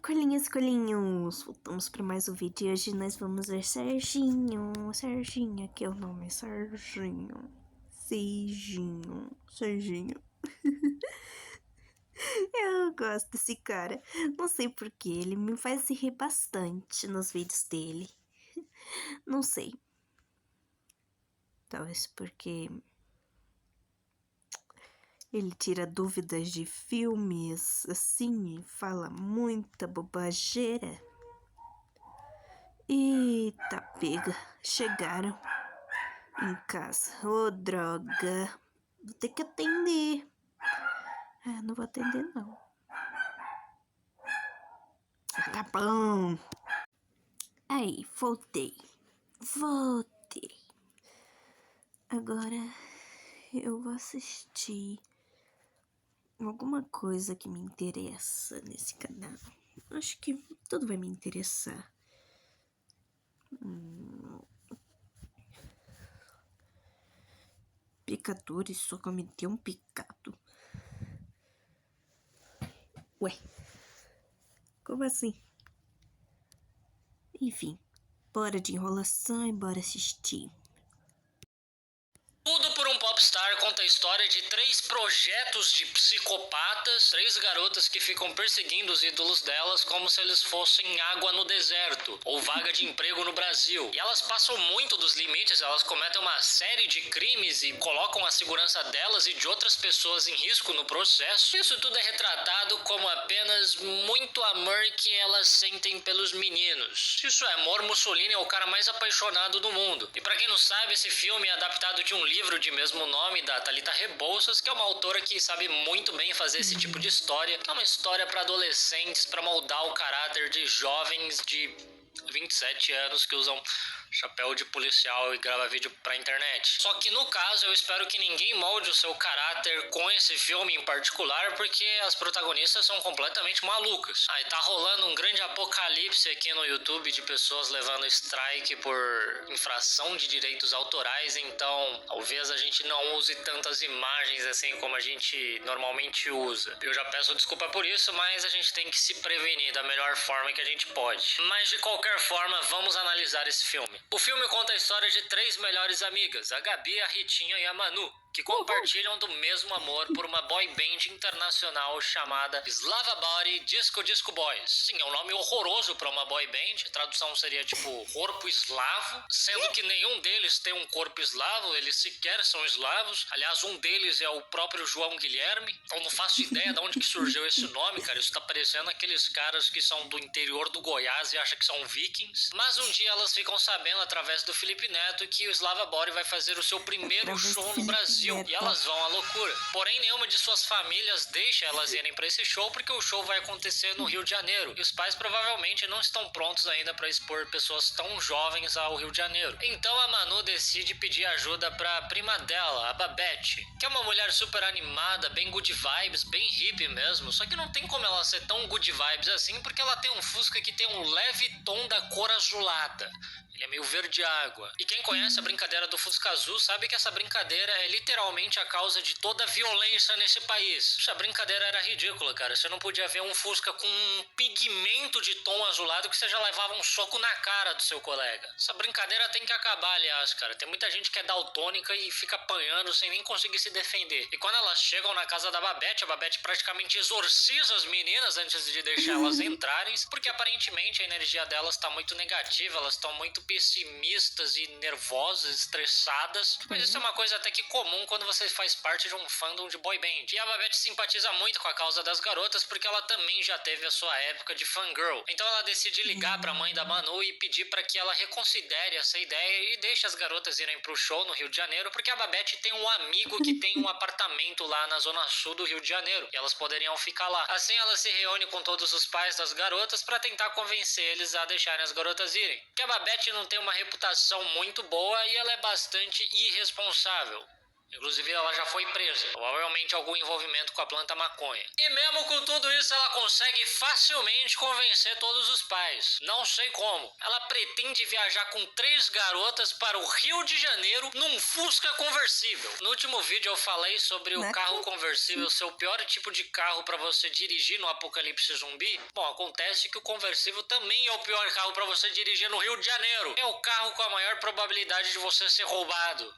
Coelhinhas, coelhinhos, voltamos para mais um vídeo e hoje nós vamos ver Serginho, aqui é o nome, Serginho, Eu gosto desse cara, não sei porquê, ele me faz rir bastante nos vídeos dele, não sei, talvez porque ele tira dúvidas de filmes, assim, e fala muita bobageira. Eita, pega, chegaram em casa. Ô, droga. Vou ter que atender. Ah, não vou atender, não. Tá bom. Aí, voltei. Agora eu vou assistir alguma coisa que me interessa nesse canal. Acho que tudo vai me interessar. Pecadores só cometeu um pecado. Ué, como assim? Enfim, bora de enrolação e bora assistir. Tudo por um Popstar conta a história de 3 projetos de psicopatas, 3 garotas que ficam perseguindo os ídolos delas como se eles fossem água no deserto ou vaga de emprego no Brasil. E elas passam muito dos limites, elas cometem uma série de crimes e colocam a segurança delas e de outras pessoas em risco no processo. Isso tudo é retratado como apenas muito amor que elas sentem pelos meninos. Isso é amor, Mussolini é o cara mais apaixonado do mundo. E pra quem não sabe, esse filme é adaptado de um livro de mesmo nome da Thalita Rebouças, que é uma autora que sabe muito bem fazer esse tipo de história. É uma história para adolescentes, para moldar o caráter de jovens de 27 anos que usam chapéu de policial e grava vídeo pra internet. Só que no caso eu espero que ninguém molde o seu caráter com esse filme em particular, porque as protagonistas são completamente malucas. E tá rolando um grande apocalipse aqui no YouTube de pessoas levando strike por infração de direitos autorais, então talvez a gente não use tantas imagens assim como a gente normalmente usa. Eu já peço desculpa por isso, mas a gente tem que se prevenir da melhor forma que a gente pode. Mas de qualquer forma, vamos analisar esse filme. O filme conta a história de 3 melhores amigas, a Gabi, a Ritinha e a Manu, que compartilham do mesmo amor por uma boy band internacional chamada Slava Body Disco Disco Boys. Sim, é um nome horroroso para uma boy band, a tradução seria tipo corpo eslavo, sendo que nenhum deles tem um corpo eslavo, eles sequer são eslavos. Aliás, um deles é o próprio João Guilherme. Eu não faço ideia de onde que surgiu esse nome, cara. Isso tá parecendo aqueles caras que são do interior do Goiás e acham que são vikings. Mas um dia elas ficam sabendo através do Felipe Neto que o Slava Body vai fazer o seu primeiro show no Brasil. E elas vão à loucura. Porém, nenhuma de suas famílias deixa elas irem para esse show, porque o show vai acontecer no Rio de Janeiro. E os pais provavelmente não estão prontos ainda para expor pessoas tão jovens ao Rio de Janeiro. Então a Manu decide pedir ajuda para a prima dela, a Babette, que é uma mulher super animada, bem good vibes, bem hippie mesmo. Só que não tem como ela ser tão good vibes assim, porque ela tem um Fusca que tem um leve tom da cor azulada. Ele é meio verde água. E quem conhece a brincadeira do Fusca Azul sabe que essa brincadeira é literalmente a causa de toda a violência nesse país. Essa brincadeira era ridícula, cara. Você não podia ver um Fusca com um pigmento de tom azulado que você já levava um soco na cara do seu colega. Essa brincadeira tem que acabar, aliás, cara. Tem muita gente que é daltônica e fica apanhando sem nem conseguir se defender. E quando elas chegam na casa da Babette, a Babette praticamente exorciza as meninas antes de deixar elas entrarem, porque aparentemente a energia delas tá muito negativa, elas estão muito pessimistas e nervosas, estressadas. Mas isso é uma coisa até que comum quando você faz parte de um fandom de boy band. E a Babette simpatiza muito com a causa das garotas porque ela também já teve a sua época de fangirl. Então ela decide ligar pra mãe da Manu e pedir para que ela reconsidere essa ideia e deixe as garotas irem pro show no Rio de Janeiro, porque a Babette tem um amigo que tem um apartamento lá na zona sul do Rio de Janeiro e elas poderiam ficar lá. Assim ela se reúne com todos os pais das garotas para tentar convencer eles a deixarem as garotas irem. Que a Babette não tem uma reputação muito boa e ela é bastante irresponsável. Inclusive, ela já foi presa. Provavelmente algum envolvimento com a planta maconha. E mesmo com tudo isso, ela consegue facilmente convencer todos os pais. Não sei como. Ela pretende viajar com 3 garotas para o Rio de Janeiro num Fusca conversível. No último vídeo eu falei sobre o carro conversível ser o pior tipo de carro para você dirigir no apocalipse zumbi. Bom, acontece que o conversível também é o pior carro para você dirigir no Rio de Janeiro. É o carro com a maior probabilidade de você ser roubado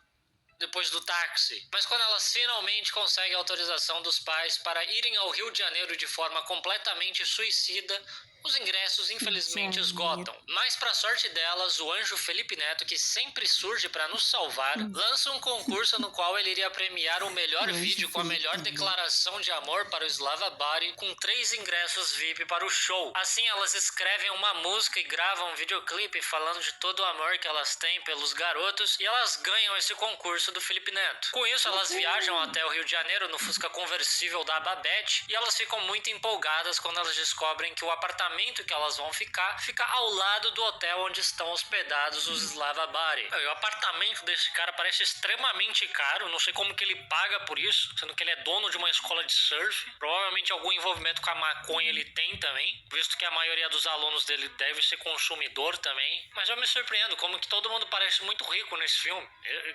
depois do táxi. Mas quando elas finalmente conseguem a autorização dos pais para irem ao Rio de Janeiro de forma completamente suicida, os ingressos infelizmente esgotam. Mas para sorte delas, o anjo Felipe Neto, que sempre surge para nos salvar, lança um concurso no qual ele iria premiar o melhor vídeo com a melhor declaração de amor para o Slava Body, com 3 ingressos VIP para o show. Assim elas escrevem uma música e gravam um videoclipe falando de todo o amor que elas têm pelos garotos, e elas ganham esse concurso do Felipe Neto. Com isso, elas viajam até o Rio de Janeiro no Fusca conversível da Babette, e elas ficam muito empolgadas quando elas descobrem que o apartamento que elas vão ficar fica ao lado do hotel onde estão hospedados os Slava Body. E o apartamento desse cara parece extremamente caro, não sei como que ele paga por isso, sendo que ele é dono de uma escola de surf. Provavelmente algum envolvimento com a maconha ele tem também, visto que a maioria dos alunos dele deve ser consumidor também. Mas eu me surpreendo como que todo mundo parece muito rico nesse filme.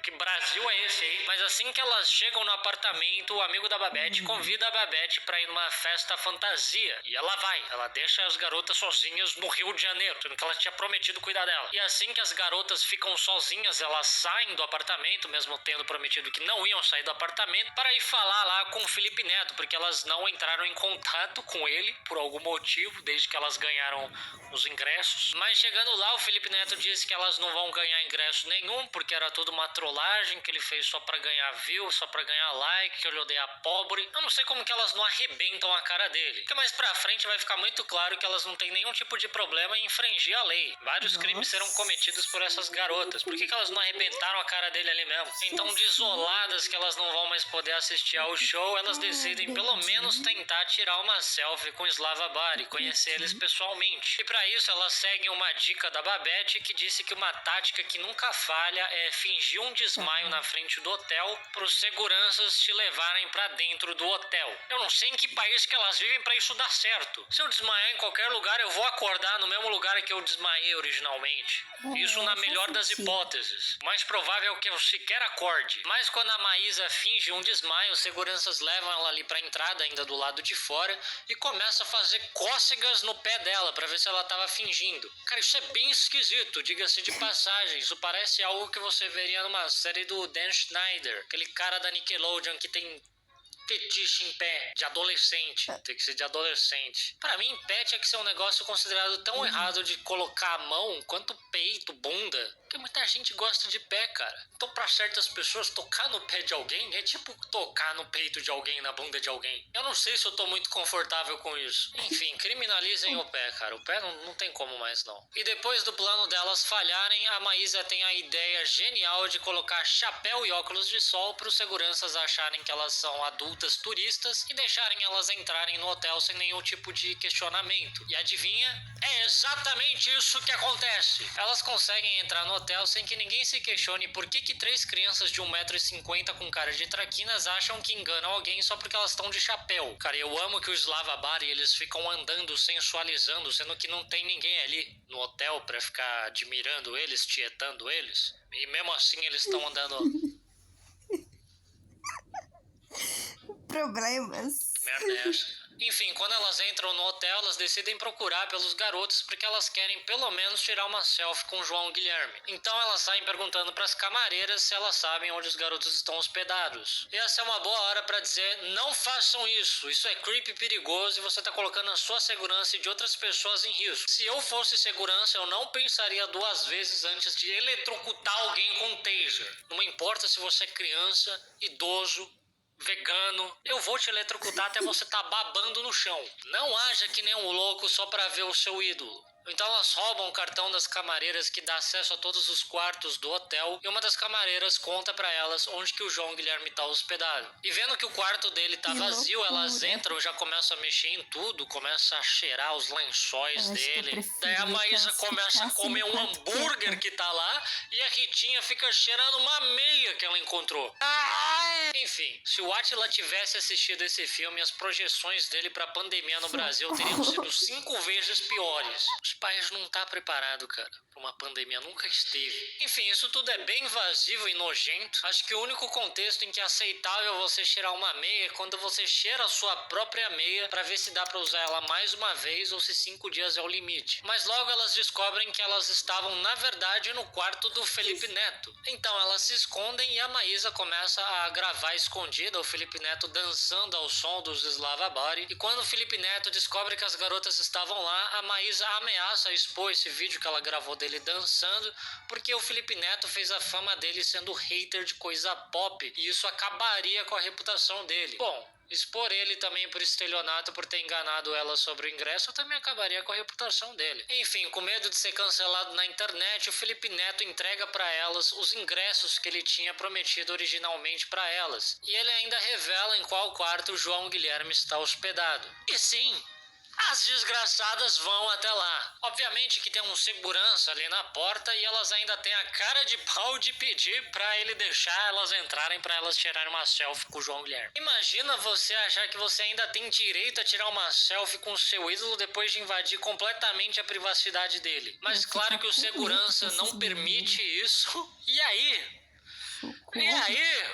Que Brasil é esse aí? Mas assim que elas chegam no apartamento, o amigo da Babette convida a Babette para ir numa festa fantasia, e ela vai. Ela deixa as garotas sozinhas no Rio de Janeiro, sendo que ela tinha prometido cuidar dela. E assim que as garotas ficam sozinhas, elas saem do apartamento, mesmo tendo prometido que não iam sair do apartamento, para ir falar lá com o Felipe Neto, porque elas não entraram em contato com ele por algum motivo, desde que elas ganharam os ingressos. Mas chegando lá, o Felipe Neto disse que elas não vão ganhar ingresso nenhum, porque era tudo uma trollagem, que ele fez só pra ganhar view, só pra ganhar like, que ele odeia pobre. Eu não sei como que elas não arrebentam a cara dele. Porque mais pra frente vai ficar muito claro que elas não têm nenhum tipo de problema em infringir a lei. Vários crimes serão cometidos por essas garotas. Por que elas não arrebentaram a cara dele ali mesmo? Então, desoladas que elas não vão mais poder assistir ao show, elas decidem pelo menos tentar tirar uma selfie com Slava Body, conhecer eles pessoalmente. E pra isso elas seguem uma dica da Babette, que disse que uma tática que nunca falha é fingir um desmaio na frente do hotel para os seguranças te levarem pra dentro do hotel. Eu não sei em que país que elas vivem pra isso dar certo. Se eu desmaiar em qualquer lugar, eu vou acordar no mesmo lugar que eu desmaiei originalmente. Isso na melhor das hipóteses. O mais provável é que eu sequer acorde. Mas quando a Maísa finge um desmaio, os seguranças levam ela ali pra entrada, ainda do lado de fora, e começa a fazer cócegas no pé dela pra ver se ela tava fingindo. Cara, isso é bem esquisito, diga-se de passagem. Isso parece algo que você veria numa série do Dan Schneider, aquele cara da Nickelodeon que tem fetiche em pé, de adolescente. Tem que ser de adolescente. Pra mim, pé tinha que ser um negócio considerado tão errado de colocar a mão quanto peito, bunda. Porque muita gente gosta de pé, cara. Então, pra certas pessoas, tocar no pé de alguém é tipo tocar no peito de alguém, na bunda de alguém. Eu não sei se eu tô muito confortável com isso. Enfim, criminalizem o pé, cara. O pé não tem como mais, não. E depois do plano delas falharem, a Maísa tem a ideia genial de colocar chapéu e óculos de sol para os seguranças acharem que elas são adultas turistas e deixarem elas entrarem no hotel sem nenhum tipo de questionamento. E adivinha? É exatamente isso que acontece. Elas conseguem entrar no hotel sem que ninguém se questione por que 3 crianças de 1,50 m com cara de traquinas acham que enganam alguém só porque elas estão de chapéu. Cara, eu amo que os Slava Body, eles ficam andando, sensualizando, sendo que não tem ninguém ali no hotel pra ficar admirando eles, tietando eles. E mesmo assim eles estão andando... Problemas. Merda é essa? Enfim, quando elas entram no hotel, elas decidem procurar pelos garotos porque elas querem pelo menos tirar uma selfie com o João Guilherme. Então elas saem perguntando para as camareiras se elas sabem onde os garotos estão hospedados. E essa é uma boa hora para dizer: não façam isso, isso é creepy e perigoso e você tá colocando a sua segurança e de outras pessoas em risco. Se eu fosse segurança, eu não pensaria 2 vezes antes de eletrocutar alguém com um taser. Não importa se você é criança, idoso, vegano, eu vou te eletrocutar até você tá babando no chão. Não haja que nem um louco só pra ver o seu ídolo. Então elas roubam o cartão das camareiras que dá acesso a todos os quartos do hotel e uma das camareiras conta pra elas onde que o João Guilherme tá hospedado. E vendo que o quarto dele tá vazio, elas entram, já começam a mexer em tudo, começam a cheirar os lençóis dele. Daí a Maísa começa a comer um hambúrguer que tá lá e a Ritinha fica cheirando uma meia que ela encontrou. Ai, Enfim, se o Átila tivesse assistido esse filme, as projeções dele pra pandemia no Brasil teriam sido 5 vezes piores. Os pais não tá preparado, cara, pra uma pandemia, nunca esteve. Enfim, isso tudo é bem invasivo e nojento. Acho que o único contexto em que é aceitável você cheirar uma meia é quando você cheira a sua própria meia pra ver se dá pra usar ela mais uma vez ou se 5 dias é o limite. Mas logo elas descobrem que elas estavam, na verdade, no quarto do Felipe Neto. Então elas se escondem e a Maísa começa a gravar escondida o Felipe Neto dançando ao som dos Slava Body. E quando o Felipe Neto descobre que as garotas estavam lá, a Maísa ameaça expor esse vídeo que ela gravou dele dançando, porque o Felipe Neto fez a fama dele sendo hater de coisa pop, e isso acabaria com a reputação dele. Bom, expor ele também por estelionato por ter enganado ela sobre o ingresso também acabaria com a reputação dele. Enfim, com medo de ser cancelado na internet, o Felipe Neto entrega pra elas os ingressos que ele tinha prometido originalmente pra elas. E ele ainda revela em qual quarto o João Guilherme está hospedado. E sim, as desgraçadas vão até lá. Obviamente que tem um segurança ali na porta e elas ainda têm a cara de pau de pedir pra ele deixar elas entrarem pra elas tirarem uma selfie com o João Guilherme. Imagina você achar que você ainda tem direito a tirar uma selfie com o seu ídolo depois de invadir completamente a privacidade dele. Mas claro que o segurança não permite isso. E aí,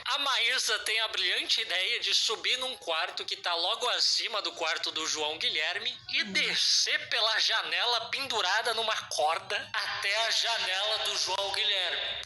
a Maísa tem a brilhante ideia de subir num quarto que tá logo acima do quarto do João Guilherme e descer pela janela pendurada numa corda até a janela do João Guilherme.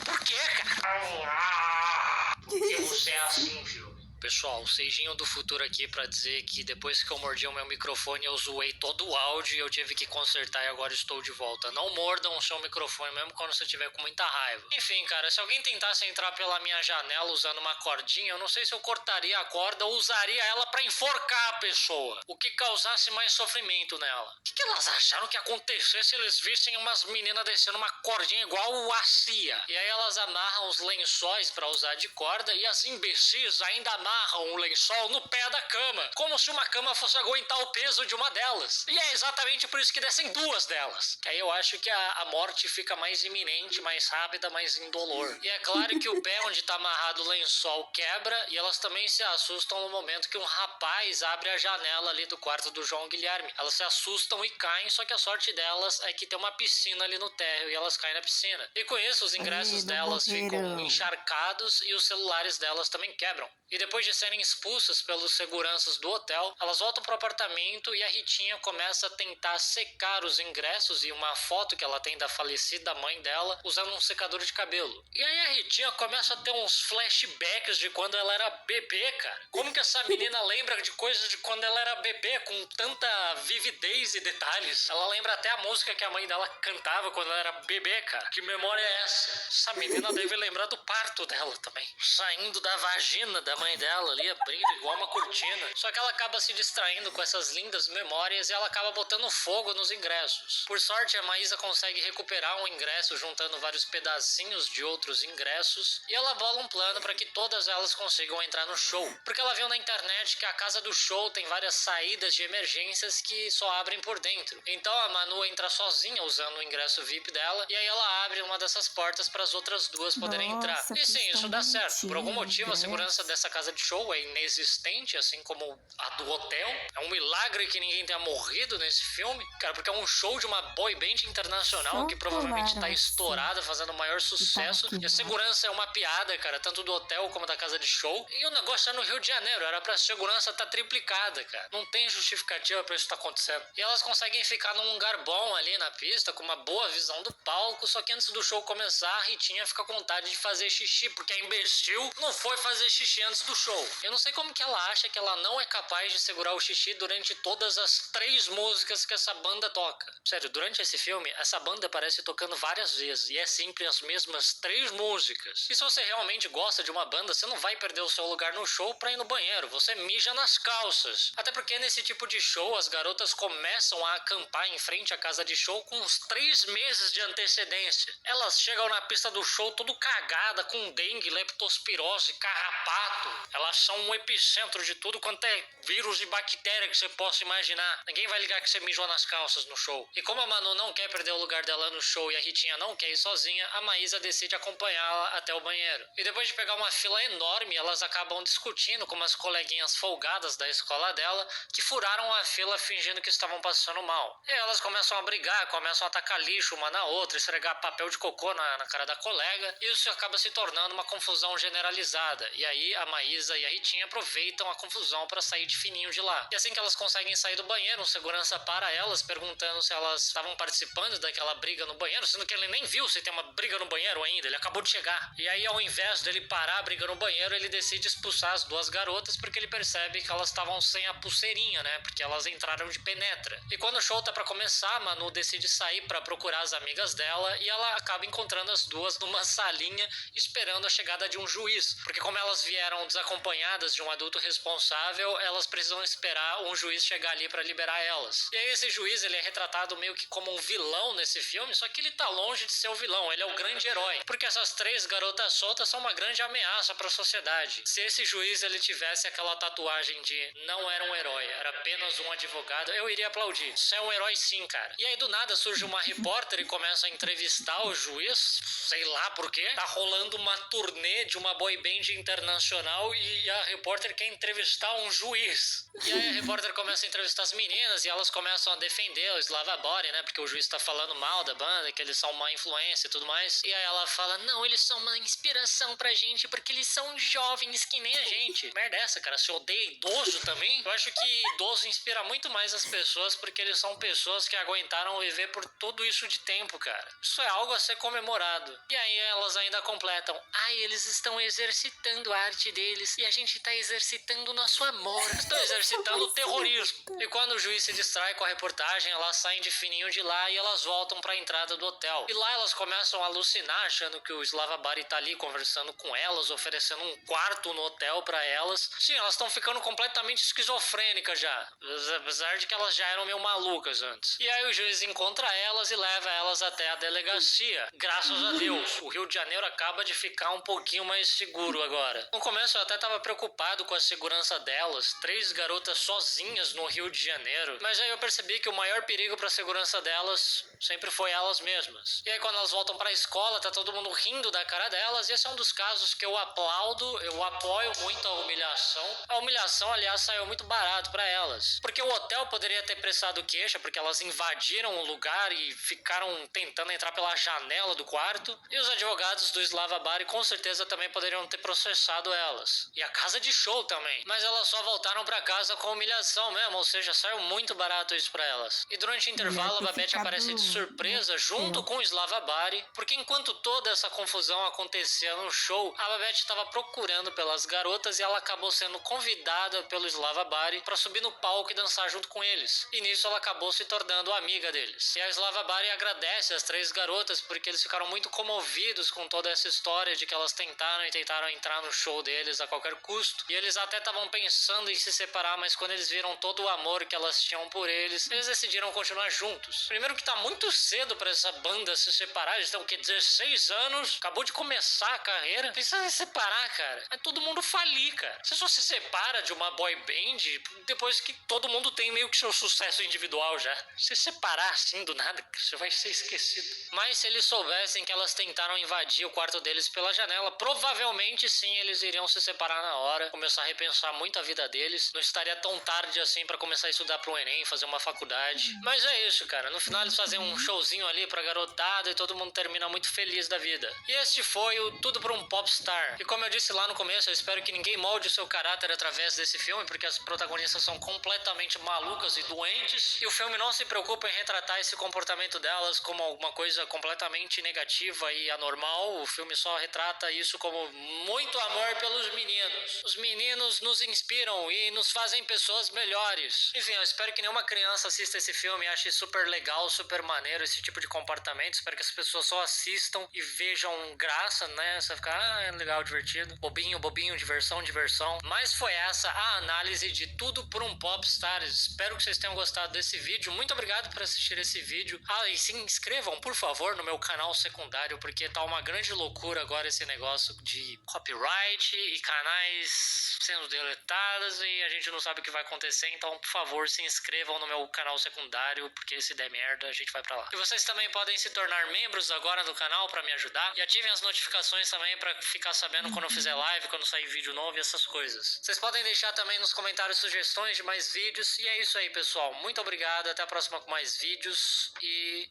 Por quê, cara? Porque você é assim, viu? Pessoal, o Seijinho do futuro aqui pra dizer que depois que eu mordi o meu microfone eu zoei todo o áudio e eu tive que consertar e agora estou de volta. Não mordam o seu microfone mesmo quando você tiver com muita raiva. Enfim, cara, se alguém tentasse entrar pela minha janela usando uma cordinha, eu não sei se eu cortaria a corda ou usaria ela pra enforcar a pessoa, o que causasse mais sofrimento nela. O que elas acharam que ia acontecer se eles vissem umas meninas descendo uma cordinha igual a Cia? E aí elas amarram os lençóis pra usar de corda e as imbecis ainda amarram um lençol no pé da cama, como se uma cama fosse aguentar o peso de uma delas. E é exatamente por isso que descem 2 delas. Aí eu acho que a morte fica mais iminente, mais rápida, mais indolor. E é claro que o pé onde tá amarrado o lençol quebra e elas também se assustam no momento que um rapaz abre a janela ali do quarto do João Guilherme. Elas se assustam e caem, só que a sorte delas é que tem uma piscina ali no térreo e elas caem na piscina. E com isso os ingressos delas ficam encharcados e os celulares delas também quebram. E depois de serem expulsas pelos seguranças do hotel, elas voltam pro apartamento e a Ritinha começa a tentar secar os ingressos e uma foto que ela tem da falecida mãe dela usando um secador de cabelo. E aí a Ritinha começa a ter uns flashbacks de quando ela era bebê, cara. Como que essa menina lembra de coisas de quando ela era bebê com tanta vividez e detalhes? Ela lembra até a música que a mãe dela cantava quando ela era bebê, cara. Que memória é essa? Essa menina deve lembrar do parto dela também. Saindo da vagina da mãe dela ali, abrindo igual uma cortina. Só que ela acaba se distraindo com essas lindas memórias e ela acaba botando fogo nos ingressos. Por sorte, a Maísa consegue recuperar um ingresso juntando vários pedacinhos de outros ingressos e ela bola um plano para que todas elas consigam entrar no show. Porque ela viu na internet que a casa do show tem várias saídas de emergências que só abrem por dentro. Então a Manu entra sozinha usando o ingresso VIP dela e aí ela abre uma dessas portas para as outras 2 poderem entrar. E sim, isso dá certo. Por algum motivo, a segurança dessa casa de show é inexistente, assim como a do hotel. É um milagre que ninguém tenha morrido nesse filme, cara, porque é um show de uma boy band internacional que provavelmente tá estourada, fazendo o maior sucesso. E a segurança é uma piada, cara, tanto do hotel como da casa de show. E o negócio tá no Rio de Janeiro, era pra segurança tá triplicada, cara. Não tem justificativa pra isso tá acontecendo. E elas conseguem ficar num lugar bom ali na pista, com uma boa visão do palco, só que antes do show começar, a Ritinha fica com vontade de fazer xixi, porque a imbecil não foi fazer xixi antes do show. Eu não sei como que ela acha que ela não é capaz de segurar o xixi durante todas as 3 músicas que essa banda toca. Sério, durante esse filme, essa banda aparece tocando várias vezes e é sempre as mesmas 3 músicas. E se você realmente gosta de uma banda, você não vai perder o seu lugar no show pra ir no banheiro, você mija nas calças. Até porque nesse tipo de show, as garotas começam a acampar em frente à casa de show com uns 3 meses de antecedência. Elas chegam na pista do show tudo cagada, com dengue, leptospirose, carrapato. Elas são um epicentro de tudo quanto é vírus e bactéria que você possa imaginar. Ninguém vai ligar que você mijou nas calças no show. E como a Manu não quer perder o lugar dela no show e a Ritinha não quer ir sozinha, a Maísa decide acompanhá-la até o banheiro. E depois de pegar uma fila enorme, elas acabam discutindo com umas coleguinhas folgadas da escola dela que furaram a fila fingindo que estavam passando mal. E elas começam a brigar, começam a atacar lixo uma na outra, esfregar papel de cocô na cara da colega, e isso acaba se tornando uma confusão generalizada. E aí a Maísa e a Ritinha aproveitam a confusão para sair de fininho de lá. E assim que elas conseguem sair do banheiro, um segurança para elas, perguntando se elas estavam participando daquela briga no banheiro, sendo que ele nem viu se tem uma briga no banheiro ainda, ele acabou de chegar. E aí, ao invés dele parar a briga no banheiro, ele decide expulsar as duas garotas porque ele percebe que elas estavam sem a pulseirinha, né? Porque elas entraram de penetra. E quando o show tá pra começar, a Manu decide sair pra procurar as amigas dela e ela acaba encontrando as duas numa salinha esperando a chegada de um juiz. Porque como elas vieram desacompanhadas de um adulto responsável, elas precisam esperar um juiz chegar ali pra liberar elas. E aí esse juiz, ele é retratado meio que como um vilão nesse filme, só que ele tá longe de ser o vilão, ele é o grande herói. Porque essas três garotas soltas são uma grande ameaça pra sociedade. Se esse juiz, ele tivesse aquela tatuagem de não era um herói, era apenas um advogado, eu iria aplaudir. Isso é um herói sim, cara. E aí do nada surge uma repórter e começa a entrevistar o juiz, sei lá por quê. Tá rolando uma turnê de uma boy band internacional e a repórter quer entrevistar um juiz. E aí a repórter começa a entrevistar as meninas e elas começam a defender o Slava Body, né? Porque o juiz tá falando mal da banda, que eles são uma influência e tudo mais. E aí ela fala, não, eles são uma inspiração pra gente porque eles são jovens que nem a gente. Merda é essa, cara? Você odeia idoso também? Eu acho que idoso inspira muito mais as pessoas porque eles são pessoas que aguentaram viver por tudo isso de tempo, cara. Isso é algo a ser comemorado. E aí elas ainda completam, ai, eles estão exercitando a arte deles e a gente tá exercitando o nosso amor. Estão exercitando o terrorismo. E quando o juiz se distrai com a reportagem, elas saem de fininho de lá e elas voltam pra entrada do hotel. E lá elas começam a alucinar, achando que o Slava Bari tá ali conversando com elas, oferecendo um quarto no hotel pra elas. Sim, elas estão ficando completamente esquizofrênicas já, apesar de que elas já eram meio malucas antes. E aí o juiz encontra elas e leva elas até a delegacia. Graças a Deus, o Rio de Janeiro acaba de ficar um pouquinho mais seguro agora. No começo eu até tava preocupado com a segurança delas, 3 garotas sozinhas no Rio de Janeiro, mas aí eu percebi que o maior perigo pra segurança delas sempre foi elas mesmas. E aí quando elas voltam pra escola, tá todo mundo rindo da cara delas, e esse é um dos casos que eu aplaudo, eu apoio muito a humilhação. A humilhação, aliás, saiu muito barato pra elas. Porque o hotel poderia ter prestado queixa, porque elas invadiram o lugar e ficaram tentando entrar pela janela do quarto, e os advogados do Slava Bari com certeza também poderiam ter processado elas. E a casa de show também. Mas elas só voltaram pra casa com humilhação mesmo, ou seja, saiu muito barato isso pra elas. E durante o intervalo, a Babette aparece de surpresa junto com o Slava Bari, porque enquanto toda essa confusão acontecia no show, a Babette estava procurando pelas garotas e ela acabou sendo convidada pelo Slava Bari pra subir no palco e dançar junto com eles. E nisso ela acabou se tornando amiga deles. E a Slava Bari agradece as 3 garotas porque eles ficaram muito comovidos com toda essa história de que elas tentaram entrar no show deles a qualquer custo. E eles até estavam pensando em se separar, mas quando eles viram todo o amor que elas tinham por eles decidiram continuar juntos. Primeiro que tá muito cedo pra essa banda se separar, eles estão o quê? 16 anos, acabou de começar a carreira, precisa se separar, cara. É todo mundo falir, cara. Você só se separa de uma boy band depois que todo mundo tem meio que seu sucesso individual já. Se separar assim do nada, você vai ser esquecido. Mas se eles soubessem que elas tentaram invadir o quarto deles pela janela, provavelmente sim eles iriam se separar na hora, começar a repensar muito a vida deles. Não estaria tão tarde assim pra começar a estudar pro Enem, fazer uma faculdade. Mas é isso, cara. No final eles fazem um showzinho ali pra garotada e todo mundo termina muito feliz da vida. E este foi o Tudo pra um Popstar. E como eu disse lá no começo, eu espero que ninguém molde o seu caráter através desse filme, porque as protagonistas são completamente malucas e doentes. E o filme não se preocupa em retratar esse comportamento delas como alguma coisa completamente negativa e anormal. O filme só retrata isso como muito amor pelos meninos. Os meninos nos inspiram e nos fazem pessoas melhores. Enfim, eu espero que nenhuma criança assista esse filme e ache super legal, super maneiro esse tipo de comportamento. Espero que as pessoas só assistam e vejam graça, né? Você ficar, é legal, divertido. Bobinho, bobinho, diversão, diversão. Mas foi essa a análise de Tudo por um Popstar. Espero que vocês tenham gostado desse vídeo. Muito obrigado por assistir esse vídeo. Ah, e se inscrevam, por favor, no meu canal secundário, porque tá uma grande loucura agora esse negócio de copyright e canal canais sendo deletados e a gente não sabe o que vai acontecer, então por favor se inscrevam no meu canal secundário, porque se der merda a gente vai pra lá. E vocês também podem se tornar membros agora do canal pra me ajudar, e ativem as notificações também pra ficar sabendo quando eu fizer live, quando sair vídeo novo e essas coisas. Vocês podem deixar também nos comentários sugestões de mais vídeos, e é isso aí pessoal, muito obrigado, até a próxima com mais vídeos e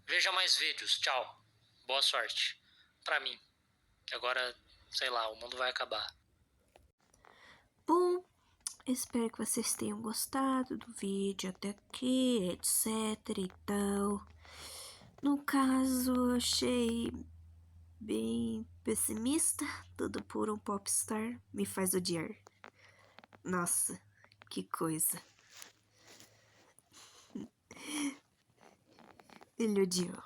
veja mais vídeos, tchau, boa sorte pra mim, que agora, sei lá, o mundo vai acabar. Bom, espero que vocês tenham gostado do vídeo até aqui, etc e tal. No caso, eu achei bem pessimista. Tudo por um popstar me faz odiar. Nossa, que coisa. Ele odiou.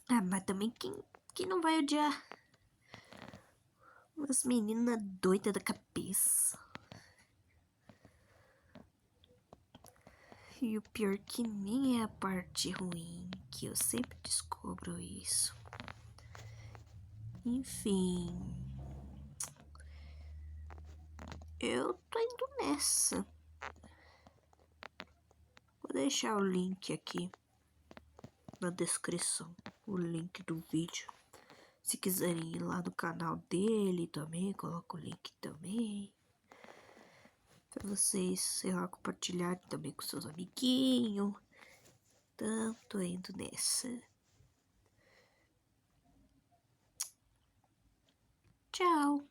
Ah, mas também quem não vai odiar? Umas meninas doidas da cabeça. E o pior que nem é a parte ruim, que eu sempre descubro isso. Enfim. Eu tô indo nessa. Vou deixar o link aqui na descrição. O link do vídeo. Se quiserem ir lá no canal dele também, coloco o link também. Pra vocês, sei lá, compartilharem também com seus amiguinhos. Então, tô indo nessa. Tchau!